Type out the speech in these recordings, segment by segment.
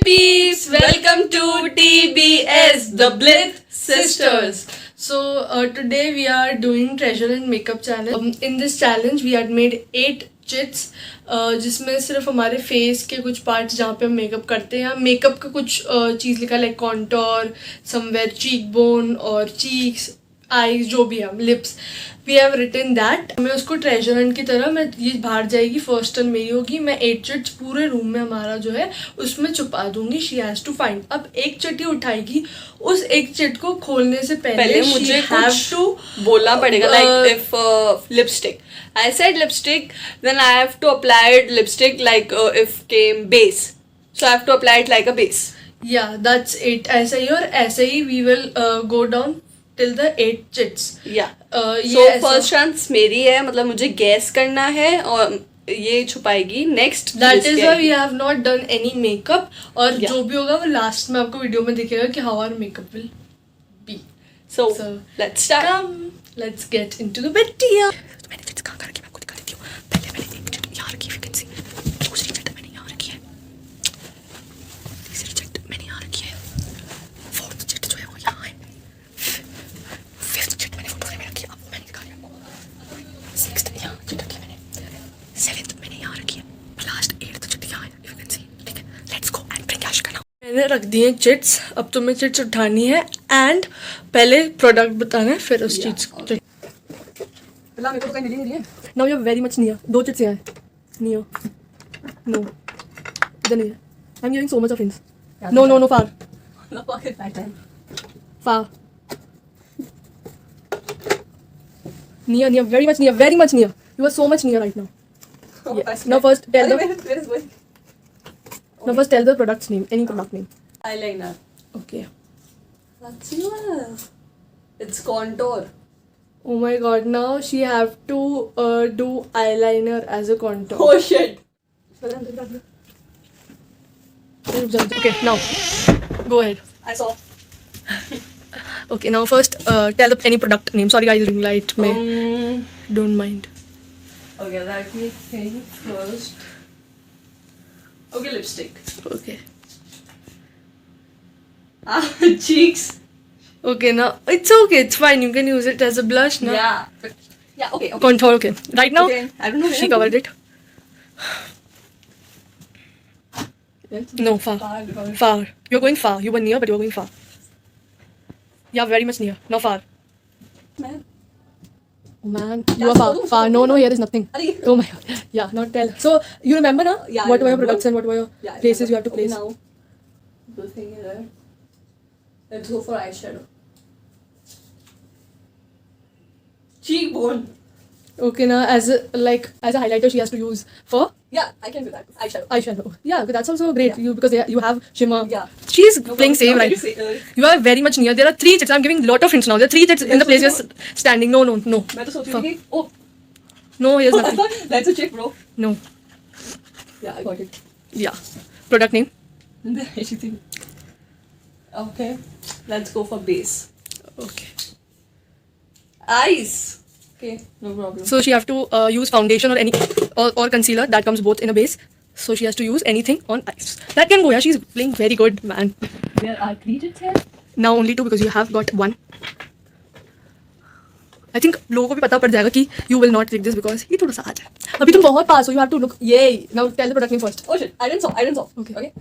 peeps, welcome to TBS, the Blith Sisters. So today we are doing treasure and makeup challenge. In this challenge we had made 8 chits जिसमें सिर्फ हमारे face के कुछ parts जहाँ पे हम makeup करते हैं मेकअप का कुछ चीज़ लिखा like contour somewhere cheek bone और चीक्स आईज जो भी है lips we have written that. मैं उसको ट्रेजर हंट की तरह मैं ये बाहर जाएगी फर्स्ट टर्न मेरी होगी मैं 8 चिट्स पूरे रूम में हमारा जो है उसमें छुपा दूंगी. She has to find. अब एक चिट ही उठाएगी उस एक चिट को खोलने से पहले मुझे कुछ टू बोलना पड़ेगा like if lipstick I said lipstick, then I have to apply it lipstick like if came base. So I have to apply it like a base. Yeah, that's it. ऐसे ही और ऐसे ही we will go down till the 8 chits. Yeah. So first chance मेरी है मतलब मुझे guess करना है और ये छुपाएगी next. That is why we have not done any makeup. और Yeah. जो भी होगा वो लास्ट में आपको वीडियो में दिखेगा कि how our makeup will be. So let's start. Come, let's get into the video. मैंने चिट्स कहाँ रखी मैं आपको दिखा देती हूँ. पहले मैंने एक चिट यहाँ रखी है, you can see. दूसरी चिट मैंने यहाँ रखी है. तीसरी चिट मैंने यहाँ रखी है. फोर्थ चिट जो है वो यहाँ है. फिफ्थ चिट मैंने फोटो में रखी है. अब वो मैंने दिखा दिया. सिक्स्थ यहाँ चिट रखी है मैंने. सेवेंथ मैंने यहाँ रखी है. लास्ट एट्थ चिट यहाँ है, you can see. ठीक है, लेट्स गो एंड ब्रिंग ऐश का नाम. मैंने रख दी है चिट्स. अब तुम्हें चिट्स उठानी है एंड पहले प्रोडक्ट बताना है फिर उस चीज़ को. मेरे को तो कहीं नहीं है. Now you're very much near. 2 chits यहाँ है. Near. No. इधर नहीं है. I'm giving so much of hints. No, no, no, far. Far. Near, near, very much near, very much near. You are so much near right now. Yeah. Now first tell the now first tell the product's name. Any product name. Eyeliner. Okay. That's you. It's contour. Oh my god, now she have to do eyeliner as a contour. Oh shit. Okay, now go ahead. I saw. Okay, now first tell any product name. Sorry guys, ring light me. Don't mind. Okay, let me think first. Okay, lipstick. Okay. Cheeks. Okay, now it's okay. It's fine. You can use it as a blush now. Yeah. Yeah. Okay. Okay. Contour. Okay. Right now, Okay. I don't know. she covered it. No, far. Far. You're going far. You were near, but you're going far. Yeah, very much near. Now far. Man. Oh, man, you are far. Far. No, no, here is nothing. Oh my god. Yeah, now tell. So you remember now? Yeah, What I were your remember. products and what were your Yeah, I places you remember. have to place? Okay, now the thing is there. Let's go for eyeshadow. Cheekbone. Okay, now as a highlighter, she has to use for Yeah, I can do that. Eyeshadow. eyeshadow. Yeah, but that's also great. Yeah. You because you have shimmer. Yeah. She's No playing problem. safe Now right. you say, You are very much near. There are 3 chits. I'm giving lot of hints now. There are 3 chits in the place you're standing. No, no, no. मैं तो सोच रही थी oh No, here's nothing. that's a chick bro. No. Yeah, I got it. Yeah. Product name. Anything. Okay, let's go for base. Okay. Eyes. Okay, no problem. So she have to use foundation or any or concealer that comes both in a base. So she has to use anything on eyes. That can go. Yeah, she's playing very good, man. There are 3 chits here. Now only 2 because you have got 1. I think लोगों को भी पता पड़ जाएगा कि you will not take this because ये थोड़ा सा आज है. अभी तुम बहुत पास हो. You have to look. Yay. Now tell the product name first. Oh shit, I didn't saw. Okay. Okay.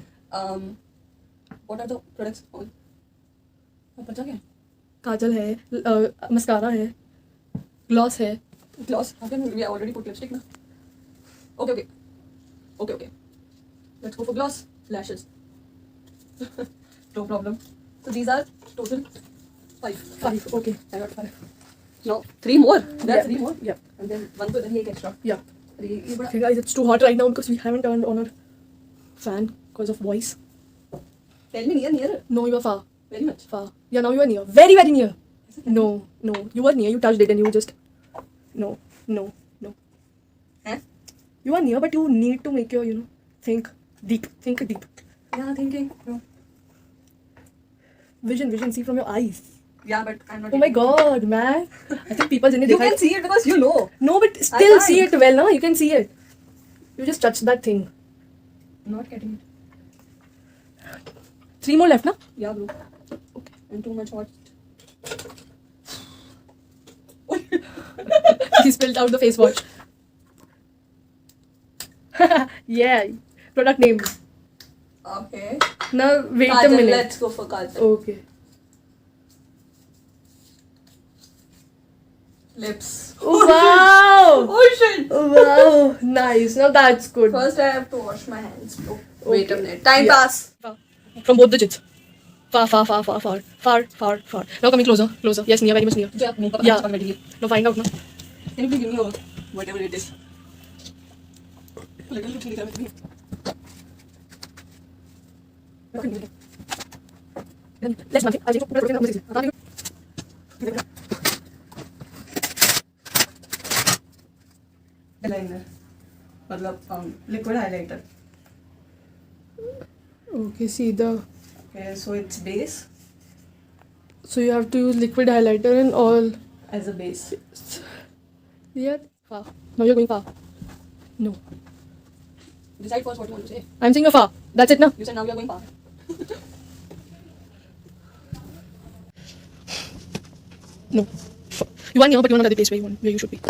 What are the products on? पता क्या? काजल है, मस्कारा है, ग्लॉस है. Gloss. How can we already put lipstick now? Okay. Let's go for gloss. Lashes. No problem. So these are total 5. 5. Okay. I got 5. No, 3 more. There are Yeah. 3 more. Yeah. And then one to the extra. Yeah. ये बड़ा. Okay guys, it's too hot right now because we haven't turned on our fan because of voice. Tell me near. No, you are far. Very much. Far. Yeah, now you are near. Very, very near. No. You were near. You touched it and you just. No. Huh? You are near, but you need to make your, think deep. Think deep. Yeah, thinking. No. Vision. See from your eyes. Yeah, but I'm not. Oh my god, man. I think people didn't You can see it because you know. No, but still can't. see it well, no? You can see it. You just touched that thing. I'm not getting it. 3 more left, na? Yeah, bro. Okay. And too much hot. He spilled out the face wash. Yeah. Product name. Okay. Now wait a Kajal, minute. let's go for Kajal. Okay. Lips. Wow. Oh shit. Wow. Nice. Now that's good. First I have to wash my hands, bro. Wait a Okay. minute. Time Yeah. pass. From both the jits. Far, far, far, far, far, far, far, far. Now coming closer, closer. Yes, near, very much near. Yeah. Now find out now. Can you please give me whatever it is? Let's nothing. I'll take Eyeliner. मतलब liquid highlighter. Okay, see the. Okay, so it's base So you have to use liquid highlighter and all. as a base. Yeah. Far. Now you're going far. No. Decide first what you want to say. I'm saying you're far. That's it now. You said now we are going far. No. You want here, but you want another place where you should be.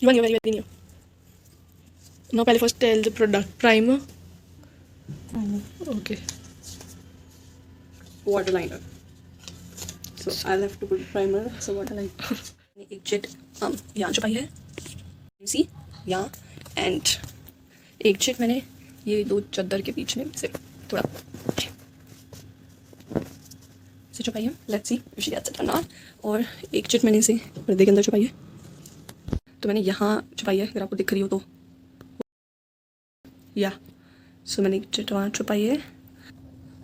You want here, very, very near. Now, पहले first tell the product. Primer. Okay. Waterliner. So I'll have to put primer. So waterliner. एक chit यहाँ छुपाई है. You see? यहाँ and एक chit मैंने ये दो चद्दर के बीच में से थोड़ा से छुपाई है. Let's see if she gets it or not. और एक चिट मैंने इसे पर्दे के अंदर छुपाई है. तो मैंने यहाँ छुपाई है, अगर आपको दिख रही हो तो. या सो मैंने एक चिट वहाँ छुपाई है.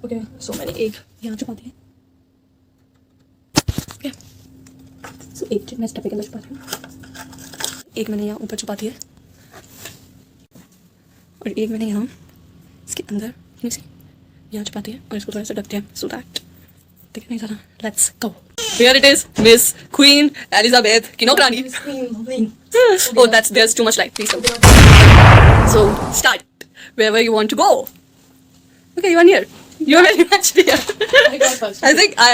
ओके सो मैंने एक यहाँ छुपा दी है. ओके सो एक चिट मैं स्टफे के अंदर छुपाती हूँ. एक मैंने यहाँ ऊपर छुपा दी है और एक मैंने यहाँ इसके अंदर यहाँ छुपाती है और इसको थोड़ा सा ढकते हैं सो दैट दिखे नहीं ज़्यादा. Let's go. Here it is, Miss Queen Elizabeth Kinokrani. Oh, there's too much light. Please don't. So start wherever you want to go. Okay, you are near. You are very much near. I got first. I think I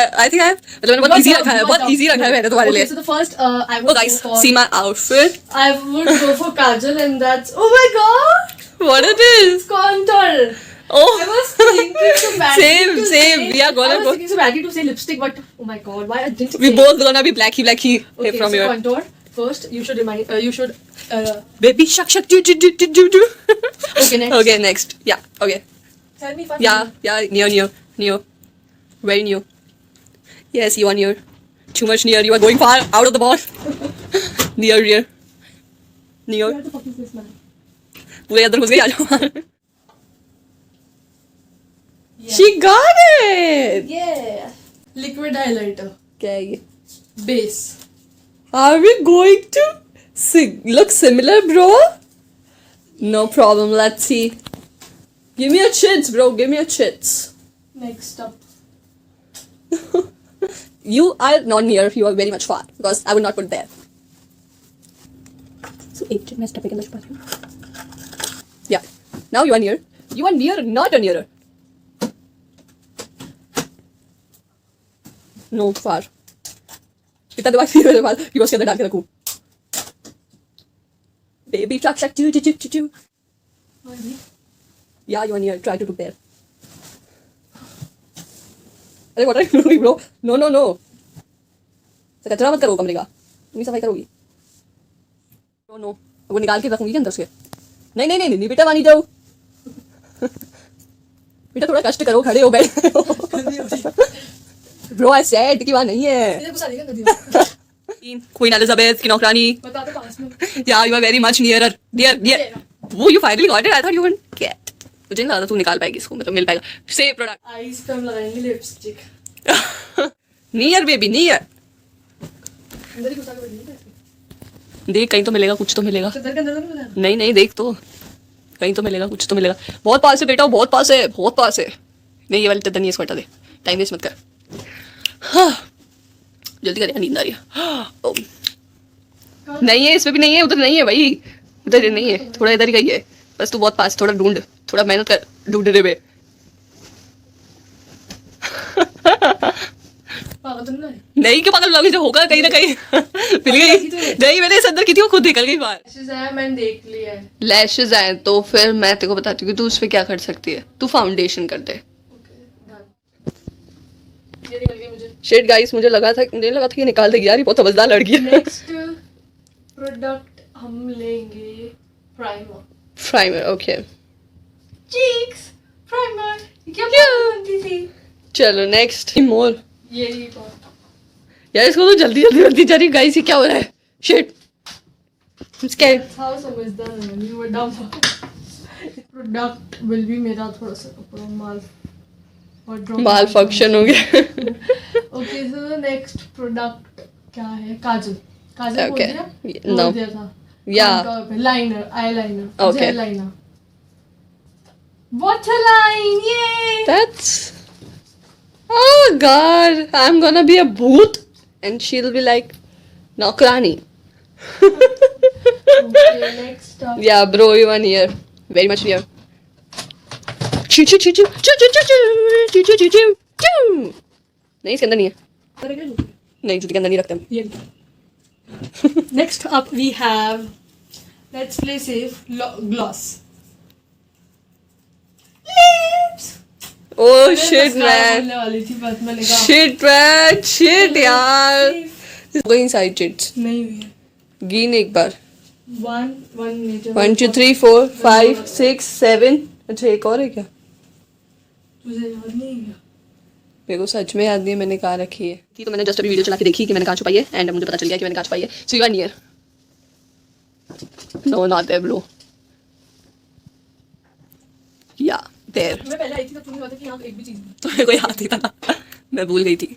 have. मतलब बहुत easy रखा है, बहुत easy रखा है मैंने तुम्हारे लिए. Okay, so the first I Oh would guys, go for. see my outfit. I would go for Kajal, and that's, oh my god, What it is? contour. I Oh, was thinking so badly. same, to same. say- We are I gonna was go. thinking so badly to say lipstick, but oh my god, why I didn't We say. both gonna be blacky Okay, from so here. contour. First, you should remind. You should. Baby shuck shuck do do do do do do. Okay, next. Okay, next. Yeah. Okay. Tell me if I'm. Yeah. Near. Very near. Yes, you are near. Too much near. You are going far out of the ball. Near. Near. Where the fuck is this man? पूरे अंदर घुस गई. आ जाओ. She got it. Yeah. Liquid highlighter. क्या है ये? Base. Are we going to look similar, bro? No problem. Let's see. Give me your chits, bro. Give me your chits. Next up. You are not near. You are very much far because I would not put there. So एक chit मैं step के अंदर छुपाती हूँ. Yeah. Now you are near. You are near, not a nearer. No, far. इतना दिमाग फिर मेरे पास कि मैं उसके अंदर डाल के रखूँ. Baby shark shark choo choo choo choo choo. Yeah, you are near. Try to do there. अरे what are you doing, bro? No. तो कचरा मत करो कमरे का. तुम ही सफाई करोगी. No. वो निकाल के रखूंगी क्या अंदर से? नहीं बेटा मानी जाओ. बेटा थोड़ा कष्ट करो, खड़े हो बैठे हो. Bro, I said कि वहाँ नहीं है. इधर घुसा देगा नदी में. Queen Elizabeth Kinokrani. बता दो पास में. Yeah, you are very much nearer. Near. वो you finally got it. I thought you wouldn't get. मुझे नहीं लगा तू निकाल पाएगी इसको, मतलब मिल पाएगा. Say product. Eyes पे हम लगाएंगे लिपस्टिक. Near baby, near. अंदर ही घुसा के बैठेंगे इसमें. देख कहीं तो मिलेगा, कुछ तो मिलेगा. चद्दर के अंदर तो नहीं मिला. नहीं देख तो कहीं तो मिलेगा, कुछ तो मिलेगा. बहुत पास है बेटा, बहुत पास है. नहीं ये वाली चद्दर नहीं है, इसको हटा दे. टाइम वेस्ट मत कर. हाँ जल्दी कर, नींद आ रही है. नहीं है, इसमें भी नहीं है, उधर नहीं है भाई, उधर नहीं है, थोड़ा इधर ही गई है बस। तू बहुत पास, थोड़ा ढूंढ, थोड़ा मेहनत कर ढूंढने में। नहीं क्यों पागल लोगे, जो होगा कहीं ना कहीं मिल गई। नहीं मैंने इस अंदर की थी, वो खुद निकल गई बाहर। लैशेस आया, मैंने देख लिया है। लैशेस आए तो फिर मैं तेरे को बताती हूँ कि तू उस पे क्या कर सकती है। तू फाउंडेशन कर दे। ये निकल गई मुझे। शिट गाइस, मुझे लगा था कि निकाल देगी यार, ये बहुत समझदार लड़की है। नेक्स्ट प्रोडक्ट हम लेंगे primer. Primer, okay cheeks primer, क्या बनती थी। चलो नेक्स्ट मोर। ये कौन? यार इसको तो जल्दी जल्दी बनती जा रही गाइस, ये क्या हो रहा है। Shit scared. How समझदार है, you were dumb. Product will भी मेरा थोड़ा सा माल फंक्शन हो गया। ओके सो नेक्स्ट प्रोडक्ट क्या है? काजल। काजल Okay. बोल दिया था। Yeah. Liner, eyeliner, Okay. Jail liner, waterline, ये That's, oh god, I'm gonna be a booth and she'll be like Nokrani. okay, next up. Yeah bro, you are here, very much here. Choo choo choo choo choo choo choo choo choo choo choo choo. नहीं इसके अंदर नहीं है, नहीं जूते के अंदर नहीं रखते हम। Next up we have, let's play safe, gloss. Lips. Oh shit मैं man, बोलने वाली थी बस मैंने कहा shit man, shit यार। हो गई सारी चिट्स, नहीं हुई है। गिन एक बार। One major 1 2 3 4 5 6 7। अच्छा एक और है क्या? तुझे याद नहीं है? मेरे को सच में याद नहीं है, मैंने कहाँ रखी है थी। तो मैंने जस्ट अभी वीडियो चला के देखी कि मैंने कहाँ छुपाई है, एंड मुझे पता चल गया कि मैंने कहाँ छुपाई है। So you are near. No not there bro, या देयर। मैं पहले आई थी तब तुमने कहा था कि यहाँ एक भी चीज नहीं। तो मेरे को याद ही था, मैं भूल गई थी।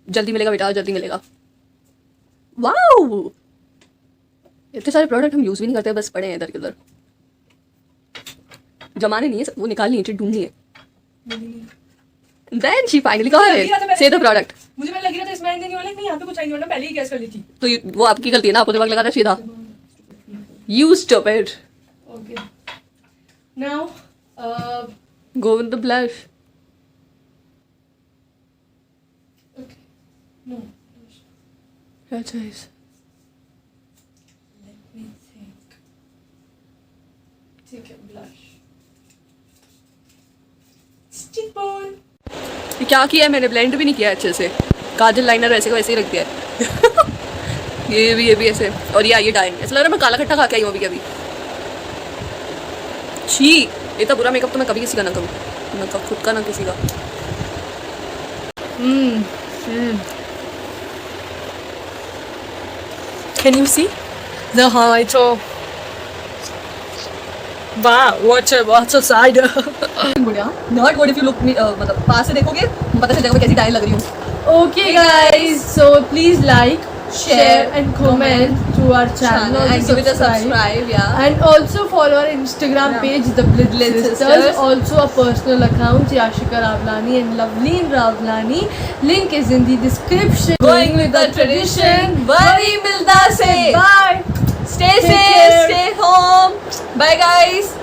जल्दी मिलेगा बेटा, जल्दी मिलेगा। वाओ, इतने सारे प्रोडक्ट हम यूज भी नहीं करते, बस पड़े हैं इधर के उधर। जमाने नहीं है, वो निकालनी है, ढूंढनी है। Then she finally got it. Say the product. मुझे मैं लगी रहा था इसमें नहीं वाला, नहीं यहाँ पे कुछ आई नहीं, पहले ही गैस कर ली थी। तो वो आपकी गलती है ना, आपको दिमाग लगाना चाहिए था। You stupid. Okay. Now, Go with the blush. okay. No. अच्छा इस Let me think. ठीक है, blush. Stick bone. ये क्या किया है मैंने, ब्लेंड भी नहीं किया अच्छे से। काजल लाइनर ऐसे को ऐसे ही रख दिया है। ये भी ऐसे, और ये डाई। ऐसा लग रहा है मैं काला खट्टा खा के आई हूँ अभी अभी। छी, इतना बुरा मेकअप तो मैं कभी किसी का ना करूँ, मैं खुद का ना किसी का। Can you see the height of? Wow, what's a side? Not good if you look me, मतलब पास से देखोगे पता चल जाएगा मैं कैसी डाई लग रही हूँ। Okay, guys. So please like, share, and comment to our channel and give it a subscribe, yeah. And also follow our Instagram page, The Blitz Sisters. Also a personal account, Yashika Ravlani and Loveleen Ravlani. Link is in the description. Going with the tradition, bari milda se. Bye. Stay Take safe, care. stay home. Bye guys.